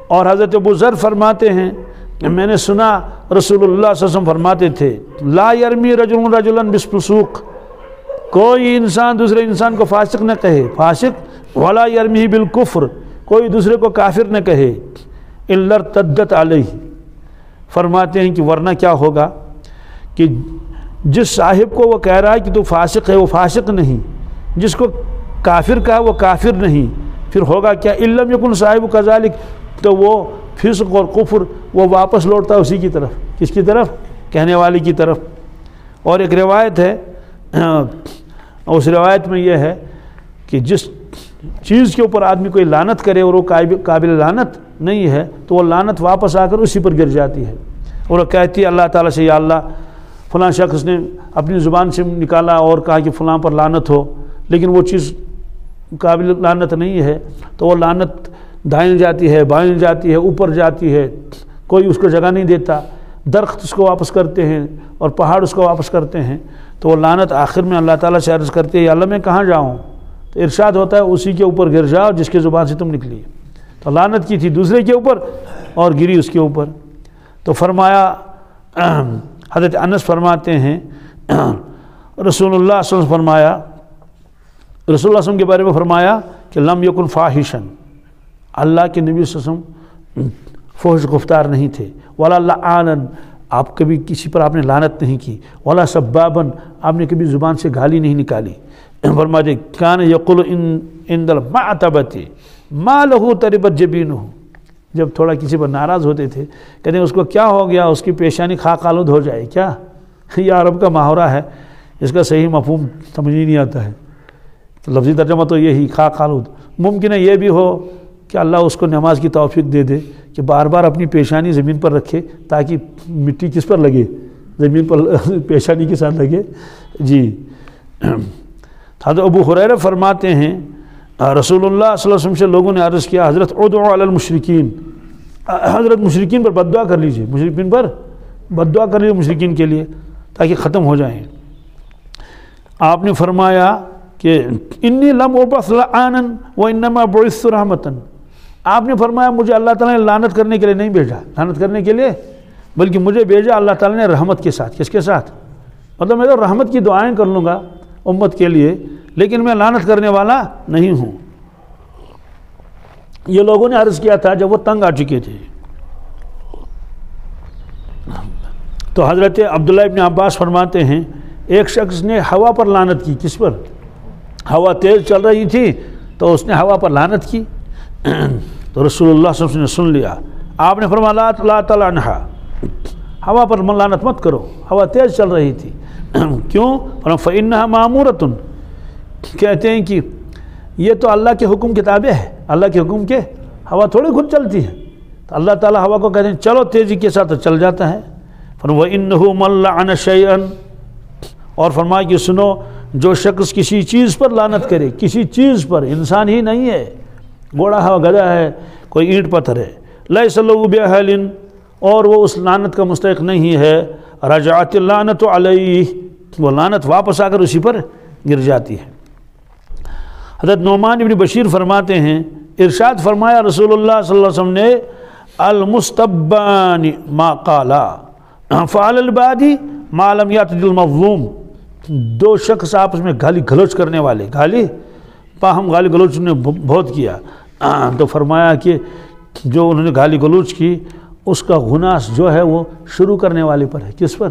اور حضرت ابو ذر فرماتے ہیں میں نے سنا رسول اللہ صلی اللہ علیہ وسلم فرماتے تھے لا یرمی رجل رجلا بالفسوق، کوئی انسان دوسرے انسان کو فاسق نہ کہے، فاسق، ولا یرمی بالکفر، کوئی دوسرے کو کافر نہ کہے، الا ارتدت علیہ، فرماتے ہیں کہ ورنہ کیا ہوگا کہ جس صاحب کو وہ کہہ رہا ہے کہ تو فاسق ہے وہ فاسق نہیں، جس کو کافر کہا وہ کافر نہیں، پھر ہوگا کیا؟ اِلَّمْ يَكُنْ صَاحِبُ كَذَلِكَ، تو وہ فسق اور کفر وہ واپس لوٹتا ہے اسی کی طرف، کس کی طرف؟ کہنے والی کی طرف۔ اور ایک روایت ہے، اس روایت میں یہ ہے کہ جس چیز کے اوپر آدمی کوئی لعنت کرے اور وہ قابل لعنت نہیں ہے تو وہ لعنت واپس آ کر اسی پر گر جاتی ہے، اور وہ کہتی ہے اللہ تعالیٰ سے یا اللہ فلاں شخص نے اپنی زبان سے نکالا اور کہا کہ فلاں پر لعنت ہو، لیکن وہ چیز قابل لعنت نہیں ہے، تو وہ لعنت دائیں جاتی ہے، بائیں جاتی ہے، اوپر جاتی ہے، کوئی اس کو جگہ نہیں دیتا، درخت اس کو واپس کرتے ہیں اور پہاڑ اس کو واپس کرتے ہیں، تو وہ لعنت آخر میں اللہ تعالیٰ سے عرض کرتے ہیں یا اللہ میں کہاں جاؤں؟ تو ارشاد ہوتا ہے اسی کے اوپر گر جاؤ جس کے زبان سے تم نکلی، تو لعنت کی تھی دوسرے کے اوپر اور گری اس کے اوپر۔ تو فرمایا حضرت انس فرماتے ہیں رسول اللہ صلی اللہ علیہ وسلم فرمایا، رسول اللہ صلی اللہ علیہ وسلم کے بارے میں فرمایا کہ لم یکن فاحشن، اللہ کے نبی صلی اللہ علیہ وسلم فحش گفتار نہیں تھے، ولا لعانن، آپ کبھی کسی پر آپ نے لعنت نہیں کی، ولا سبابن، آپ نے کبھی زبان سے گالی نہیں نکالی۔ فرماتے کان یقول عند المعتبۃ ما لہ تربت جبینہ، جب تھوڑا کسی پر ناراض ہوتے تھے کہتے ہیں اس کو کیا ہو گیا، اس کی پیشانی خاک آلود ہو جائے کیا؟ یہ عرب کا محاورہ ہے، اس کا صحیح مفہوم سمجھ نہیں آتا ہے، تو لفظی ترجمہ تو یہی خاک آلود۔ ممکن ہے یہ بھی ہو کہ اللہ اس کو نماز کی توفیق دے دے کہ بار بار اپنی پیشانی زمین پر رکھے تاکہ مٹی کس پر لگے، زمین پر پیشانی کے ساتھ لگے۔ جی حضرت ابو ہریرہ فرماتے ہیں رسول اللہ صلی اللہ علیہ وسلم سے لوگوں نے عرض کیا حضرت ادعو علی المشرکین، حضرت مشرکین پر بد دعا کر لیجئے، مشرکین پر بد دعا کر لیجئے مشرکین کے لیے تاکہ ختم ہو جائیں۔ آپ نے فرمایا کہ انی لم ابعث لعانا وانما بعثت رحمتا، آپ نے فرمایا مجھے اللہ تعالیٰ نے لعنت کرنے کے لیے نہیں بھیجا، لعنت کرنے کے لیے، بلکہ مجھے بھیجا اللہ تعالیٰ نے رحمت کے ساتھ۔ کس کے ساتھ؟ مطلب میں تو رحمت کی دعائیں کر لوں گا امت کے لیے، لیکن میں لعنت کرنے والا نہیں ہوں۔ یہ لوگوں نے عرض کیا تھا جب وہ تنگ آ چکے تھے، تو حضرت عبداللہ ابن عباس فرماتے ہیں ایک شخص نے ہوا پر لعنت کی۔ کس پر؟ ہوا تیز چل رہی تھی تو اس نے ہوا پر لعنت کی، تو رسول اللہ صلی اللہ علیہ وسلم نے سن لیا، آپ نے فرمایا لا تلعنھا، ہوا پر لعنت مت کرو، ہوا تیز چل رہی تھی۔ کیوں؟ فإنھا مأمورۃ، کہتے ہیں کہ یہ تو اللہ کے حکم کے تابع ہے، اللہ کے حکم کے، ہوا تھوڑی خود چلتی ہے، تو اللہ تعالیٰ ہوا کو کہتے ہیں چلو تیزی کے ساتھ چل جاتا ہے۔ وَإِنَّهُ مَن لَعَنَ شَيْئًا، اور فرمایا کہ سنو جو شخص کسی چیز پر لعنت کرے، کسی چیز پر، انسان ہی نہیں ہے، گھوڑا ہے، گدھا ہے، کوئی اینٹ پتھر ہے، لَيْسَ لَهُ بِأَهْلٍ، اور وہ اس لعنت کا مستحق نہیں ہے، رجعت اللعنت علیہ، وہ لعنت واپس آ کر اسی پر گر جاتی ہے۔ حضرت نعمان ابن بشیر فرماتے ہیں ارشاد فرمایا رسول اللہ صلی اللہ علیہ وسلم نے المستبان ما قالا فعل البادی ما لم یعتد المظلوم، دو شخص آپس میں گالی گلوچ کرنے والے، گالی باہم گالی گلوچ نے بہت کیا، تو فرمایا کہ جو انہوں نے گالی گلوچ کی اس کا گناہ جو ہے وہ شروع کرنے والے پر ہے۔ کس پر؟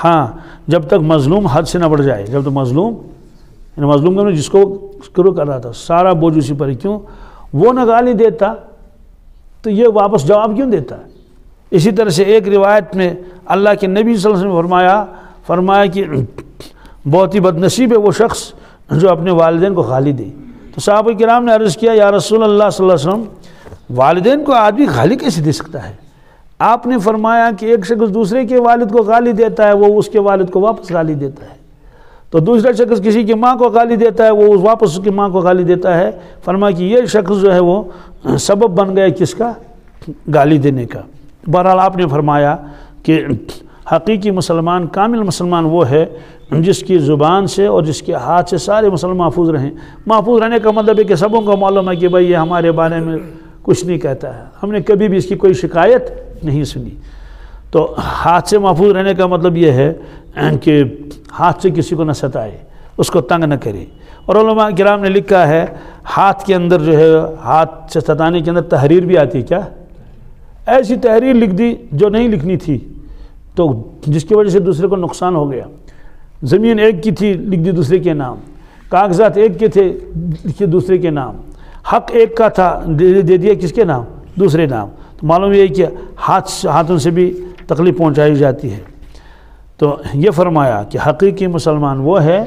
ہاں، جب تک مظلوم حد سے نہ بڑھ جائے، جب تک مظلوم کا جس کو شروع کر رہا تھا سارا بوجھ اسی پر ہے، کیوں؟ وہ نہ گالی دیتا تو یہ واپس جواب کیوں دیتا؟ اسی طرح سے ایک روایت میں اللہ کے نبی صلی اللہ علیہ وسلم نے فرمایا کہ بہت ہی بدنصیب ہے وہ شخص جو اپنے والدین کو گالی دے۔ تو صحابہ کرام نے عرض کیا یا رسول اللہ صلی اللہ علیہ وسلم والدین کو آدمی گالی کیسے دے سکتا ہے؟ آپ نے فرمایا کہ ایک شخص دوسرے کے والد کو گالی دیتا ہے، وہ اس کے والد کو واپس گالی دیتا ہے، تو دوسرا شخص کسی کی ماں کو گالی دیتا ہے، وہ واپس اس کی ماں کو گالی دیتا ہے۔ فرمایا کہ یہ شخص جو ہے وہ سبب بن گیا کس کا؟ گالی دینے کا۔ بہرحال آپ نے فرمایا کہ حقیقی مسلمان، کامل مسلمان وہ ہے جس کی زبان سے اور جس کے ہاتھ سے سارے مسلمان محفوظ رہیں۔ محفوظ رہنے کا مطلب ہے کہ سبوں کو معلوم ہے کہ بھائی یہ ہمارے بارے میں کچھ نہیں کہتا ہے، ہم نے کبھی بھی اس کی کوئی شکایت نہیں سنی۔ تو ہاتھ سے محفوظ رہنے کا مطلب یہ ہے کہ ہاتھ سے کسی کو نہ ستائے، اس کو تنگ نہ کرے۔ اور علماء کرام نے لکھا ہے ہاتھ کے اندر جو ہے، ہاتھ سے ستانے کے اندر تحریر بھی آتی ہے۔ کیا؟ ایسی تحریر لکھ دی جو نہیں لکھنی تھی، تو جس کی وجہ سے دوسرے کو نقصان ہو گیا۔ زمین ایک کی تھی، لکھ دی دوسرے کے نام، کاغذات ایک کے تھے، لکھے دوسرے کے نام، حق ایک کا تھا، دے دیا کس کے نام؟ دوسرے نام۔ تو معلوم یہ ہے کہ ہاتھوں سے بھی تکلیف پہنچائی جاتی ہے۔ تو یہ فرمایا کہ حقیقی مسلمان وہ ہے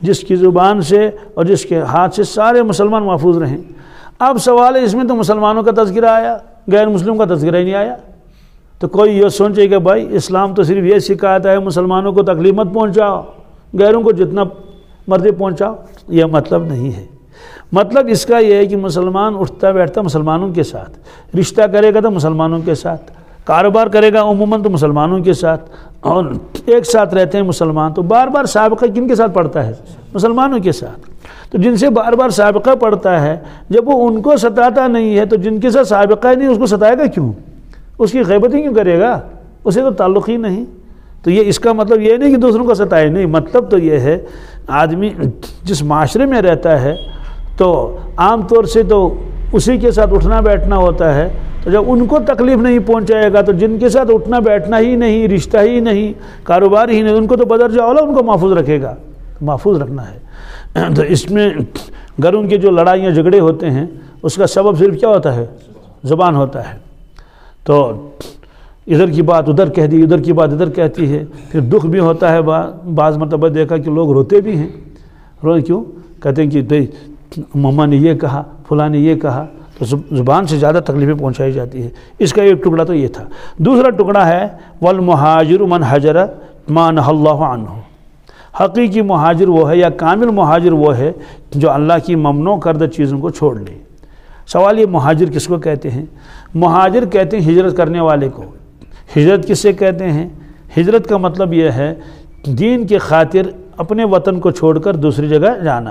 جس کی زبان سے اور جس کے ہاتھ سے سارے مسلمان محفوظ رہیں۔ اب سوال ہے اس میں تو مسلمانوں کا تذکرہ آیا، غیر مسلم کا تذکرہ ہی نہیں آیا۔ تو کوئی یہ سوچے کہ بھائی اسلام تو صرف یہ سکھاتا ہے مسلمانوں کو تکلیف مت پہنچاؤ، غیروں کو جتنا مرضی پہنچاؤ، یہ مطلب نہیں ہے۔ مطلب اس کا یہ ہے کہ مسلمان اٹھتا بیٹھتا مسلمانوں کے ساتھ، رشتہ کرے گا تو مسلمانوں کے ساتھ، کاروبار کرے گا عموماً تو مسلمانوں کے ساتھ، اور ایک ساتھ رہتے ہیں مسلمان۔ تو بار بار سابقہ کن کے ساتھ پڑتا ہے؟ مسلمانوں کے ساتھ۔ تو جن سے بار بار سابقہ پڑتا ہے، جب وہ ان کو ستاتا نہیں ہے تو جن کے ساتھ سابقہ نہیں اس کو ستائے گا کیوں؟ اس کی غیبت ہی کیوں کرے گا؟ اسے تو تعلق ہی نہیں۔ تو یہ اس کا مطلب یہ نہیں کہ دوسروں کو ستائے، نہیں، مطلب تو یہ ہے آدمی جس معاشرے میں رہتا ہے تو عام طور سے تو اسی کے ساتھ اٹھنا بیٹھنا ہوتا ہے، تو جب ان کو تکلیف نہیں پہنچائے گا تو جن کے ساتھ اٹھنا بیٹھنا ہی نہیں، رشتہ ہی نہیں، کاروبار ہی نہیں، ان کو تو بدرجہ اولا ان کو محفوظ رکھے گا، محفوظ رکھنا ہے۔ تو اس میں گھروں کے جو لڑائیاں جھگڑے ہوتے ہیں اس کا سبب صرف کیا ہوتا ہے؟ زبان ہوتا ہے۔ تو ادھر کی بات ادھر کہہ دی، ادھر کی بات ادھر کہتی ہے، پھر دکھ بھی ہوتا ہے۔ بعض مرتبہ دیکھا کہ لوگ روتے بھی ہیں، روئے کیوں؟ کہتے ہیں کہ مما نے یہ کہا، فلاں نے یہ کہا، تو زبان سے زیادہ تکلیفیں پہنچائی جاتی ہے۔ اس کا ایک ٹکڑا تو یہ تھا۔ دوسرا ٹکڑا ہے والمہاجر من حجر ما نہى اللہ عنہ۔ حقیقی مہاجر وہ ہے یا کامل مہاجر وہ ہے جو اللہ کی ممنوع کردہ چیزوں کو چھوڑ لے۔ سوال یہ مہاجر کس کو کہتے ہیں؟ مہاجر کہتے ہیں ہجرت کرنے والے کو۔ ہجرت کس سے کہتے ہیں؟ ہجرت کا مطلب یہ ہے دین کی خاطر اپنے وطن کو چھوڑ کر دوسری جگہ جانا۔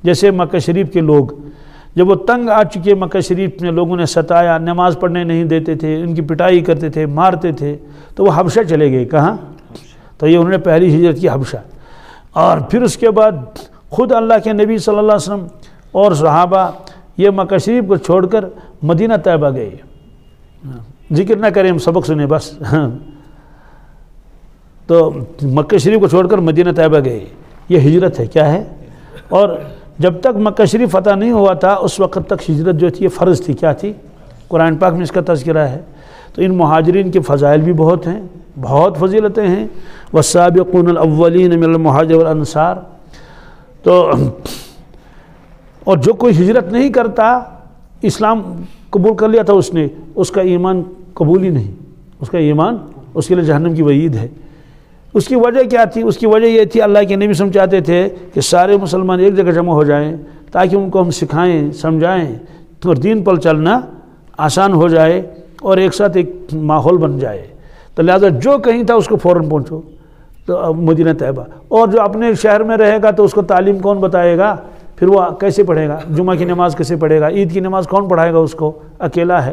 جیسے مکہ شریف کے لوگ جب وہ تنگ آ چکے، مکہ شریف میں لوگوں نے ستایا، نماز پڑھنے نہیں دیتے تھے، ان کی پٹائی کرتے تھے، مارتے تھے، تو وہ حبشہ چلے گئے۔ کہاں؟ تو یہ انہوں نے پہلی ہجرت کی حبشہ۔ اور پھر اس کے بعد خود اللہ کے نبی صلی اللہ علیہ وسلم اور صحابہ یہ مکہ شریف کو چھوڑ کر مدینہ طیبہ گئے۔ ذکر نہ کریں، ہم سبق سنیں بس۔ تو مکہ شریف کو چھوڑ کر مدینہ طیبہ گئے، یہ ہجرت ہے۔ کیا ہے؟ اور جب تک مکہ شریف فتح نہیں ہوا تھا اس وقت تک ہجرت جو تھی یہ فرض تھی۔ کیا تھی؟ قرآن پاک میں اس کا تذکرہ ہے۔ تو ان مہاجرین کے فضائل بھی بہت ہیں، بہت فضیلتیں ہیں۔ والسابقون الاولین من المہاجرین والانصار۔ تو اور جو کوئی ہجرت نہیں کرتا، اسلام قبول کر لیا تھا اس نے، اس کا ایمان قبول ہی نہیں، اس کا ایمان، اس کے لیے جہنم کی وعید ہے۔ اس کی وجہ کیا تھی؟ اس کی وجہ یہ تھی اللہ کے نبی چاہتے تھے کہ سارے مسلمان ایک جگہ جمع ہو جائیں تاکہ ان کو ہم سکھائیں، سمجھائیں اور دین پر چلنا آسان ہو جائے اور ایک ساتھ ایک ماحول بن جائے۔ تو لہذا جو کہیں تھا اس کو فوراً پہنچو، تو مدینہ طیبہ۔ اور جو اپنے شہر میں رہے گا تو اس کو تعلیم کون بتائے گا؟ پھر وہ کیسے پڑھے گا؟ جمعہ کی نماز کیسے پڑھے گا؟ عید کی نماز کون پڑھائے گا اس کو؟ اکیلا ہے۔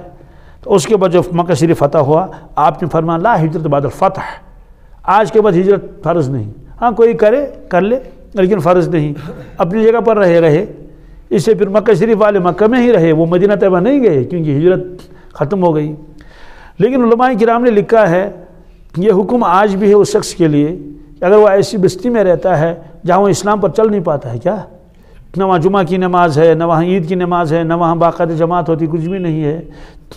تو اس کے بعد جب مکہ شریف فتح ہوا، آپ نے فرمایا لا ہجرت بعد الفتح، آج کے بعد ہجرت فرض نہیں۔ ہاں کوئی کرے کر لے لیکن فرض نہیں، اپنی جگہ پر رہے۔ اس سے پھر مکہ شریف والے مکہ میں ہی رہے، وہ مدینہ طیبہ نہیں گئے کیونکہ ہجرت ختم ہو گئی۔ لیکن علماء کرام نے لکھا ہے یہ حکم آج بھی ہے اس شخص کے لیے کہ اگر وہ ایسی بستی میں رہتا ہے جہاں وہ اسلام پر چل نہیں پاتا ہے، کیا نہ وہاں جمعہ کی نماز ہے، نہ وہاں عید کی نماز ہے، نہ وہاں باقاعدہ جماعت ہوتی، کچھ بھی نہیں ہے،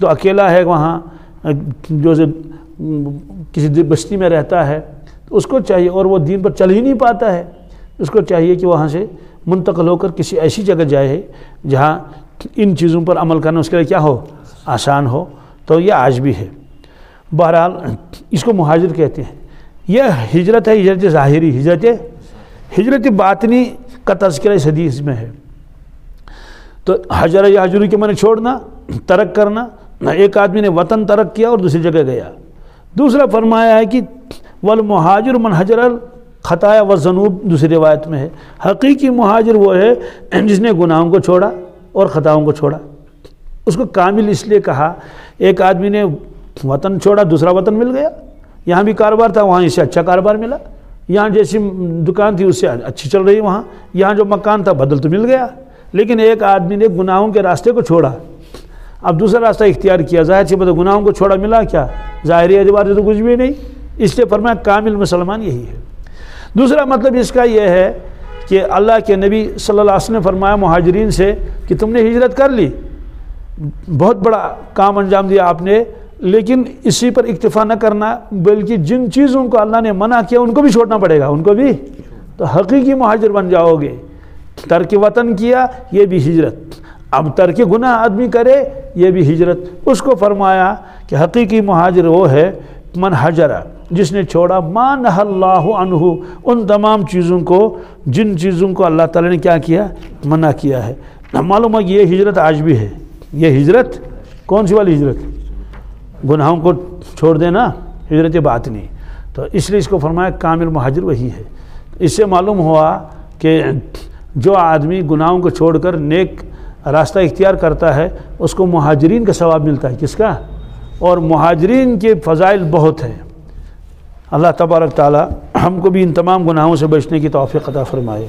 تو اکیلا ہے وہاں، جو کسی بستی میں رہتا ہے، تو اس کو چاہیے، اور وہ دین پر چل ہی نہیں پاتا ہے، اس کو چاہیے کہ وہاں سے منتقل ہو کر کسی ایسی جگہ جائے جہاں ان چیزوں پر عمل کرنا اس کے لیے کیا ہو؟ آسان ہو۔ تو یہ آج بھی ہے۔ بہرحال اس کو مہاجر کہتے ہیں۔ یہ ہجرت ہے، ہجرت ظاہری۔ ہجرت باطنی کا تذکرہ اس حدیث میں ہے۔ تو حجر یحجر کے معنی چھوڑنا، ترک کرنا۔ ایک آدمی نے وطن ترک کیا اور دوسری جگہ گیا۔ دوسرا فرمایا ہے کہ والمہاجر من حجر الخطایا والذنوب، دوسری روایت میں ہے حقیقی مہاجر وہ ہے جس نے گناہوں کو چھوڑا اور خطاؤں کو چھوڑا۔ اس کو کامل اس لیے کہا، ایک آدمی نے وطن چھوڑا، دوسرا وطن مل گیا، یہاں بھی کاروبار تھا وہاں اس سے اچھا کاروبار ملا، یہاں جیسی دکان تھی اس سے اچھی چل رہی، وہاں یہاں جو مکان تھا بدل تو مل گیا۔ لیکن ایک آدمی نے گناہوں کے راستے کو چھوڑا، اب دوسرا راستہ اختیار کیا، ظاہر سی بات ہے گناہوں کو چھوڑا، ملا کیا؟ ظاہری اعتبار سے تو کچھ بھی نہیں۔ اس لیے فرمایا کامل مسلمان یہی ہے۔ دوسرا مطلب اس کا یہ ہے کہ اللہ کے نبی صلی اللہ علیہ وسلم نے فرمایا مہاجرین سے کہ تم نے ہجرت کر لی، بہت بڑا کام انجام دیا آپ نے، لیکن اسی پر اکتفا نہ کرنا بلکہ جن چیزوں کو اللہ نے منع کیا ان کو بھی چھوڑنا پڑے گا، ان کو بھی، تو حقیقی مہاجر بن جاؤ گے۔ ترک وطن کیا، یہ بھی ہجرت۔ اب ترک گناہ آدمی کرے، یہ بھی ہجرت۔ اس کو فرمایا کہ حقیقی مہاجر وہ ہے من حجر، جس نے چھوڑا ما نہی اللہ عنہ، ان تمام چیزوں کو جن چیزوں کو اللہ تعالیٰ نے کیا کیا؟ منع کیا ہے۔ معلوم ہے کہ یہ ہجرت آج بھی ہے۔ یہ ہجرت کون سی والی ہجرت؟ گناہوں کو چھوڑ دینا، ہجرت باطنی۔ تو اس لیے اس کو فرمایا کامل مہاجر وہی ہے۔ اس سے معلوم ہوا کہ جو آدمی گناہوں کو چھوڑ کر نیک راستہ اختیار کرتا ہے اس کو مہاجرین کا ثواب ملتا ہے۔ کس کا؟ اور مہاجرین کے فضائل بہت ہیں۔ اللہ تبارک تعالی ہم کو بھی ان تمام گناہوں سے بچنے کی توفیق عطا فرمائے۔